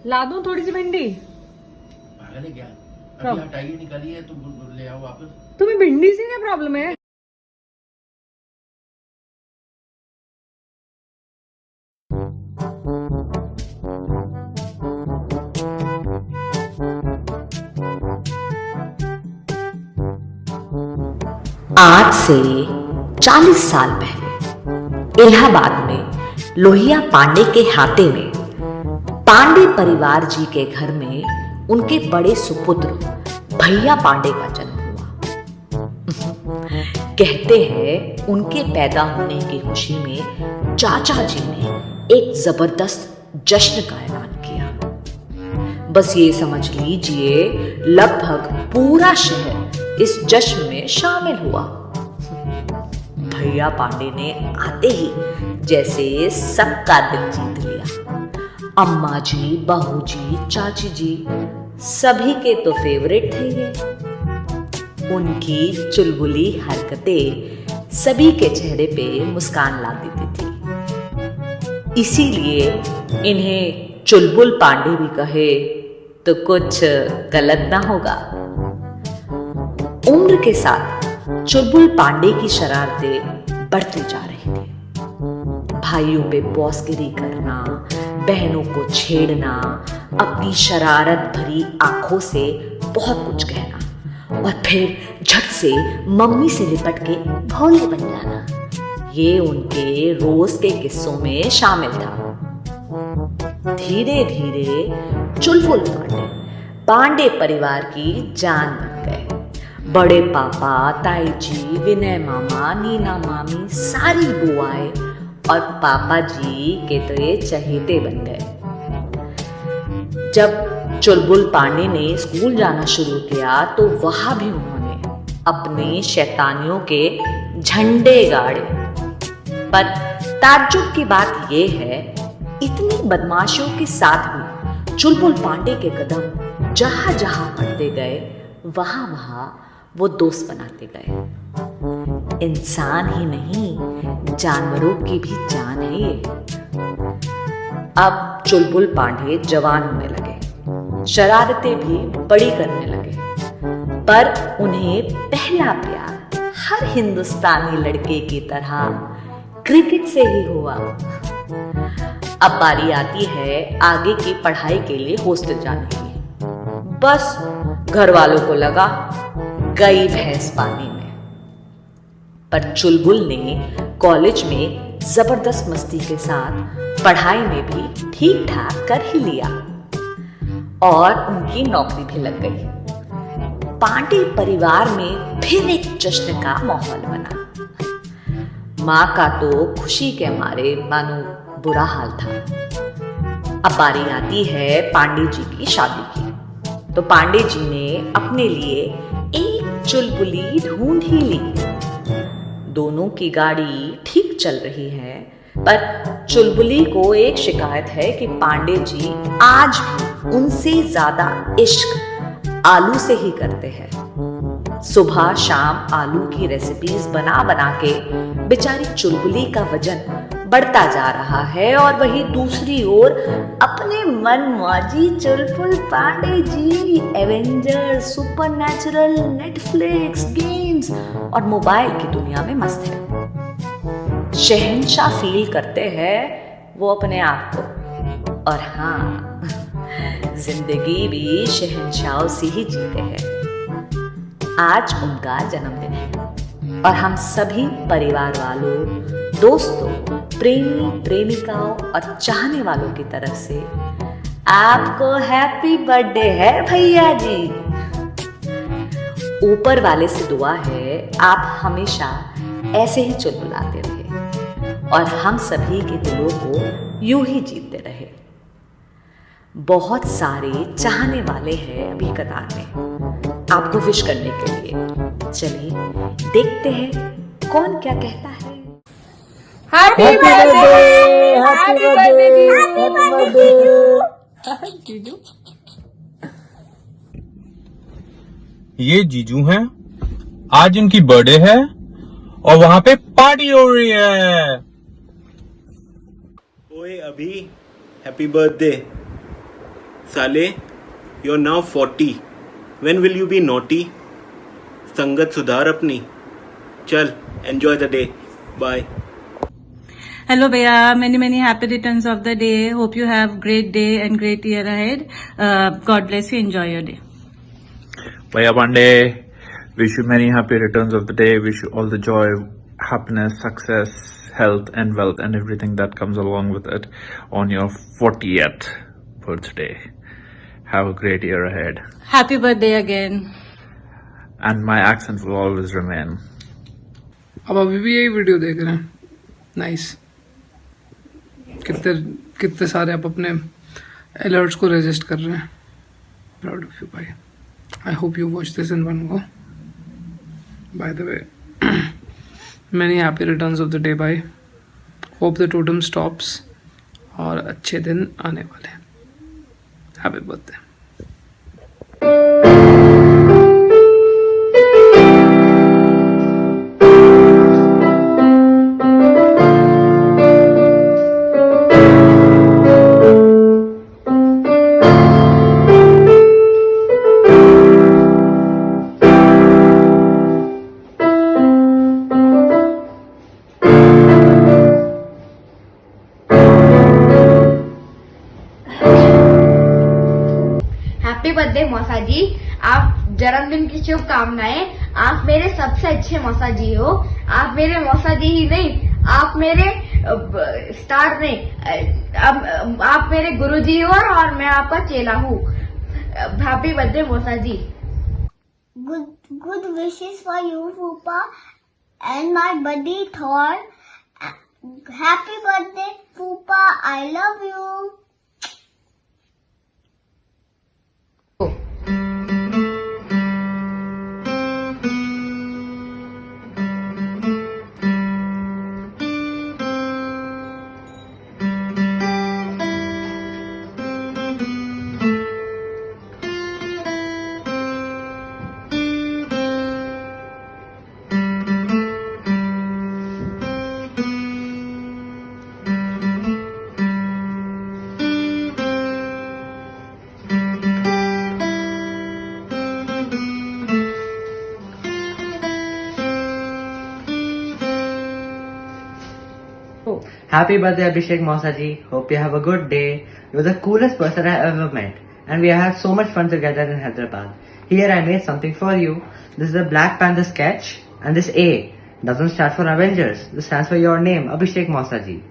ला दूं थोड़ी सी भिंडी? पागल है क्या? अभी हटाइए, निकालिए तो ले आओ वापस। तुम्हें भिंडी से क्या प्रॉब्लम है? आज से 40 साल पहले इलाहाबाद में लोहिया पांडे के हाथे में पांडे परिवार जी के घर में उनके बड़े सुपुत्र भैया पांडे का जन्म हुआ। कहते हैं उनके पैदा होने की खुशी में चाचा जी ने एक जबरदस्त जश्न का ऐलान किया। बस ये समझ लीजिए लगभग पूरा शहर इस जश्न में शामिल हुआ। भैया पांडे ने आते ही जैसे सबका दिल जीत लिया। अम्मा जी, बहू जी, चाची जी सभी के तो फेवरेट थे ये। उनकी चुलबुली हरकतें सभी के चेहरे पे मुस्कान ला देती थी। इसीलिए इन्हें चुलबुल पांडे भी कहे तो कुछ गलत ना होगा। उम्र के साथ चुलबुल पांडे की शरारतें बढ़ती जा रही थी। भाइयों पे बॉसगिरी करना, बहनों को छेड़ना, अपनी शरारत भरी आंखों से बहुत कुछ कहना और फिर झट से मम्मी से लिपट के भोले बन जाना, ये उनके रोज के किस्सों में शामिल था। धीरे धीरे चुलबुल पांडे परिवार की जान बन गए। बड़े पापा, ताई जी, विनय मामा, नीना मामी, सारी बुआएं और पापा जी के तो ये चहेते बन गए। जब चुलबुल पांडे ने स्कूल जाना शुरू किया तो वहां भी उन्होंने अपने शैतानियों के झंडे गाड़े। पर ताज्जुब की बात यह है, इतनी बदमाशियों के साथ भी चुलबुल पांडे के कदम जहां जहां बढ़ते गए वहां वहां वो दोस्त बनाते गए। इंसान ही नहीं, जानवरों की भी जान है ये। अब चुलबुल पांडे जवान होने लगे, शरारतें भी बड़ी करने लगे, पर उन्हें पहला प्यार हर हिंदुस्तानी लड़के की तरह क्रिकेट से ही हुआ। अब बारी आती है आगे की पढ़ाई के लिए हॉस्टल जाने की। बस घर वालों को लगा गई भैंस पानी में। पर चुलबुल ने कॉलेज में जबरदस्त मस्ती के साथ पढ़ाई में भी ठीक ठाक कर ही लिया और उनकी नौकरी भी लग गई। पांडे परिवार में फिर एक जश्न का माहौल बना। मां का तो खुशी के मारे मानो बुरा हाल था। अब बारी आती है पांडे जी की शादी की। तो पांडे जी ने अपने लिए एक चुलबुली ढूंढ ही ली। दोनों की गाड़ी ठीक चल रही है, पर चुलबुली को एक शिकायत है कि पांडे जी आज भी उनसे ज्यादा इश्क आलू से ही करते हैं। सुबह शाम आलू की रेसिपीज बना बना के बेचारी चुलबुली का वजन बढ़ता जा रहा है और वही दूसरी ओर अपने मनमौजी चुलबुल Pandey ji Avengers, supernatural, Netflix, games और मोबाइल की दुनिया में मस्त है। शहंशाह फील करते हैं वो अपने आप को। और हाँ, जिंदगी भी शहंशाहों से ही जीते हैं। आज उनका जन्मदिन है और हम सभी परिवार वालों, दोस्तों, प्रेमी प्रेमिकाओं और चाहने वालों की तरफ से आपको हैप्पी बर्थडे है भैया जी। ऊपर वाले से दुआ है आप हमेशा ऐसे ही चुलबुलाते रहे और हम सभी के दिलों को यूं ही जीतते रहे। बहुत सारे चाहने वाले हैं अभी कतार में आपको विश करने के लिए। चलिए देखते हैं कौन क्या कहता है। हैप्पी बर्थडे, हैप्पी बर्थडे जीजू। ये जीजू हैं, आज इनकी बर्थडे है और वहां पे पार्टी हो रही है। ओए अभी हैप्पी बर्थडे। साले, you're now 40. When will you be naughty? संगत सुधार अपनी. चल, enjoy the day. Bye. Hello Bhaiya, many happy returns of the day. Hope you have great day and great year ahead. God bless you. Enjoy your day. Bhaiya Pandey, wish you many happy returns of the day. Wish you all the joy, happiness, success, health and wealth and everything that comes along with it on your 40th birthday. Have a great year ahead. Happy birthday again. And my accent will always remain. अब अभी भी यही video देख रहे हैं. Nice. कितने सारे आप अपने अलर्ट्स को रजिस्ट कर रहे हैं. प्राउड ऑफ यू भाई. I hope you watch this in one go. By the way, many happy returns of the day भाई. होप द टोटम स्टॉप्स और अच्छे दिन आने वाले हैं. Happy birthday. हैप्पी बर्थडे मौसा जी. आप जन्मदिन की शुभकामनाएं. आप मेरे सबसे अच्छे मौसा जी हो. आप मेरे मौसा जी ही नहीं, आप मेरे स्टार नहीं, आप मेरे गुरु जी हो और मैं आपका चेला हूँ. हैप्पी बर्थडे मौसा जी. Good wishes for you, Fupa, and my buddy Thor. Happy birthday, Fupa. I love you. Happy birthday Abhishek Mausaji. Hope you have a good day. You're the coolest person I ever met. And we have had so much fun together in Hyderabad. Here I made something for you. This is a Black Panther sketch. And this A doesn't stand for Avengers. This stands for your name, Abhishek Mausaji.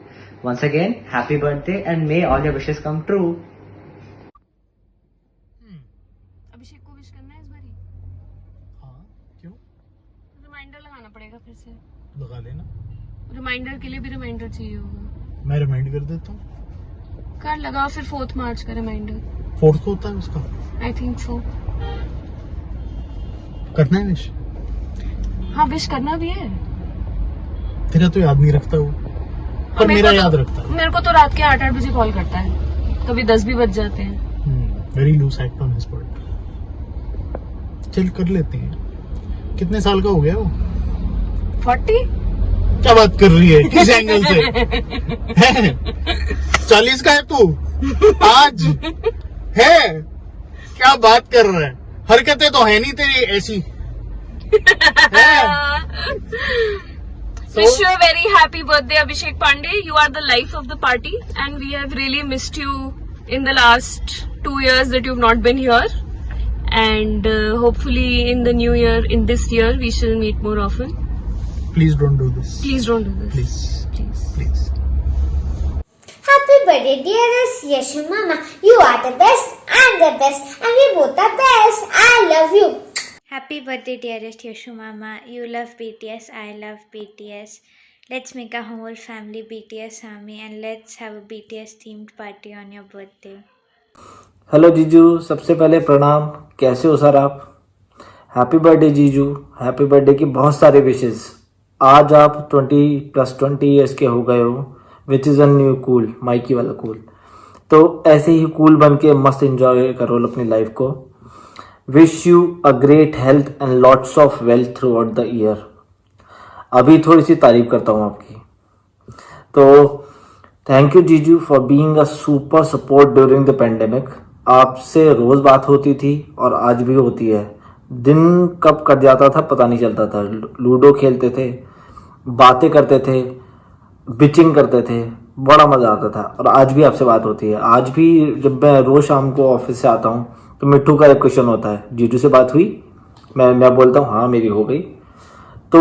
Once again, happy birthday and may all your wishes come true. अभिषेक को wish करना है इस बारी. हाँ, क्यों? Reminder लगाना पड़ेगा फिर से. लगा लेना. रिमाइंडर के लिए भी रिमाइंडर चाहिए होगा. मैं रिमाइंड कर देता हूँ. कर लगाओ फिर 4th मार्च का रिमाइंडर. 4th को होता है उसका. I think so. करना है विश. हाँ विश करना भी है. तेरा तो याद नहीं रखता वो, पर मेरा याद रखता है. मेरे को तो रात के 8 बजे कॉल करता है. कभी 10 भी बज जाते हैं. Very loose act on his part. चल कर लेते हैं. कितने साल का हो गया वो? 40. क्या बात कर रही है? किस एंगल से? 40 का है तू आज? है क्या बात कर रहा है? हरकतें तो है नहीं तेरी ऐसी. Wish you a very happy birthday, Abhishek Pandey. You are the life of the party, and we have really missed you in the last 2 years that you've not been here. And hopefully, in the new year, in this year, we shall meet more often. Please don't do this. Please don't do this. Please. Happy birthday, dearest Yashu Mama. You are the best. I'm the best. And we both are best. I love you. Happy birthday, dearest Yashu Mama. You love BTS. I love BTS. Let's make a whole family BTS army and let's have a BTS themed party on your birthday. Hello जीजू, सबसे पहले प्रणाम. कैसे हो sir आप? Happy birthday जीजू. Happy birthday की बहुत सारे विशेस. आज आप 20+20 ईयर्स के हो गए हो, which is a new cool, Mikey वाला कूल. तो ऐसे ही कूल बन के मस्त एंजॉय करो अपनी लाइफ को. Wish you a great health and lots of wealth through out the year. अभी थोड़ी सी तारीफ करता हूँ आपकी. तो थैंक यू जीजू for being a super support during the pandemic. आपसे रोज बात होती थी और आज भी होती है। दिन कब कट जाता था पता नहीं चलता था। लूडो खेलते थे, बातें करते थे, बिचिंग करते थे, बड़ा मजा आता था। और आज भी आपसे बात होती है। आज भी जब मैं रोज शाम को ऑफिस से आता हूँ तो मिट्टू का एक क्वेश्चन होता है, जीजू से बात हुई? मैं बोलता हूँ हाँ मेरी हो गई। तो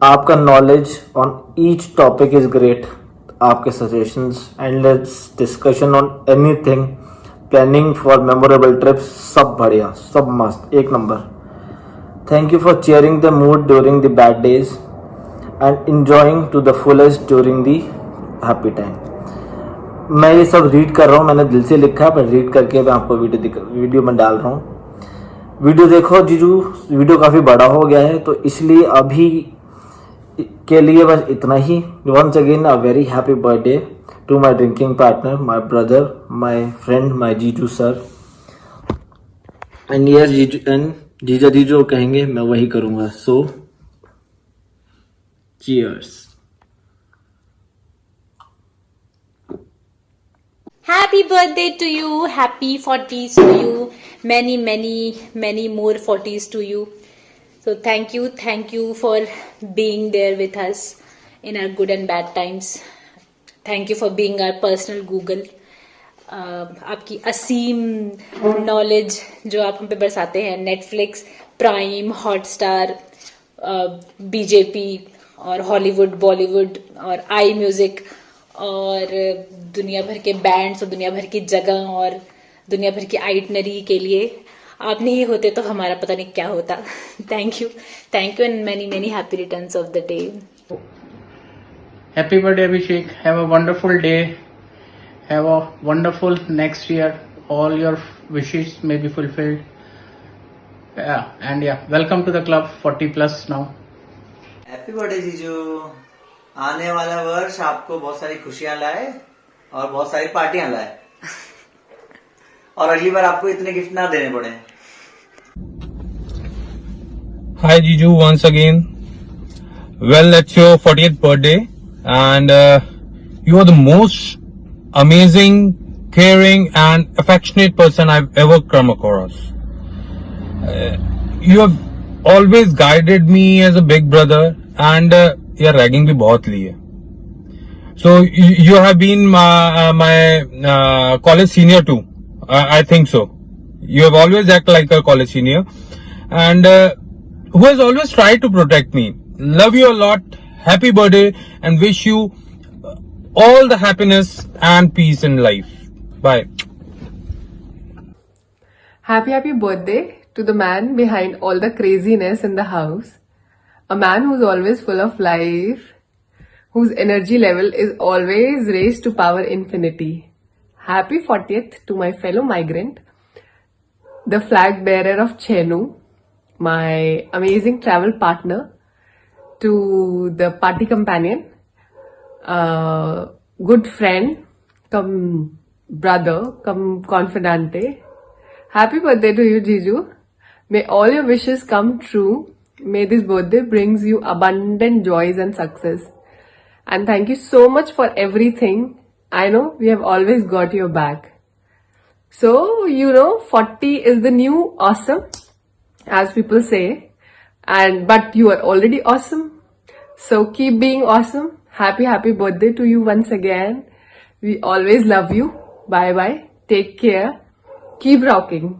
आपका knowledge on each topic is great. आपके suggestions, endless discussion on anything, planning for memorable trips, सब बढ़िया, सब मस्त, एक नंबर। Thank you for cheering the mood during the bad days and enjoying to the fullest during the happy time. मैं ये सब रीड कर रहा हूँ, मैंने दिल से लिखा है, पर रीड करके मैं आपको वीडियो में डाल रहा हूँ। वीडियो देखो जीजू, वीडियो काफ़ी बड़ा हो गया है तो इसलिए अभी के लिए बस इतना ही। Once again a very happy birthday to my drinking partner, my brother, my friend, my जीजू सर। एंड यस जीजू, एंड जीजा जी जो कहेंगे मैं वही करूँगा। सो cheers. Happy birthday to you. Happy 40s to you. Many, many, many more 40s to you. So thank you for being there with us in our good and bad times. Thank you for being our personal Google. आपकी असीम knowledge जो आप हम पे बरसाते हैं, Netflix, prime, Hotstar, BJP और Hollywood, Bollywood और आई music और दुनिया भर के बैंड्स और दुनिया भर की जगह और दुनिया भर की आइटनरी के लिए आप नहीं होते तो हमारा पता नहीं क्या होता। Thank you and many many happy returns of the day. Happy birthday, Abhishek. Have a wonderful day. Have a wonderful next year. All your wishes may be fulfilled. Welcome to the club 40 plus now. Happy birthday जीजू। आने वाला वर्ष आपको बहुत सारी खुशियां लाए और बहुत सारी पार्टियां लाए और अगली बार आपको इतने गिफ्ट ना देने पड़े। Hi Jiju, once again. Well, it's your 40th birthday and you are the most amazing, caring and affectionate person I've ever come across. You have always guided me as a big brother and your ragging भी बहुत ली है. So you have been my college senior too. I think so. You have always acted like a college senior and who has always tried to protect me. Love you a lot. Happy birthday and wish you all the happiness and peace in life. Bye. Happy birthday to the man behind all the craziness in the house. A man who's always full of life, whose energy level is always raised to power infinity. Happy 40th to my fellow migrant, the flag bearer of Chenu, my amazing travel partner, to the party companion, good friend, come brother, come confidante. Happy birthday to you, Jiju. May all your wishes come true. May this birthday brings you abundant joys and success. And thank you so much for everything. I know we have always got your back. So, 40 is the new awesome, as people say. But you are already awesome. So keep being awesome. Happy birthday to you once again. We always love you. Bye bye. Take care. Keep rocking.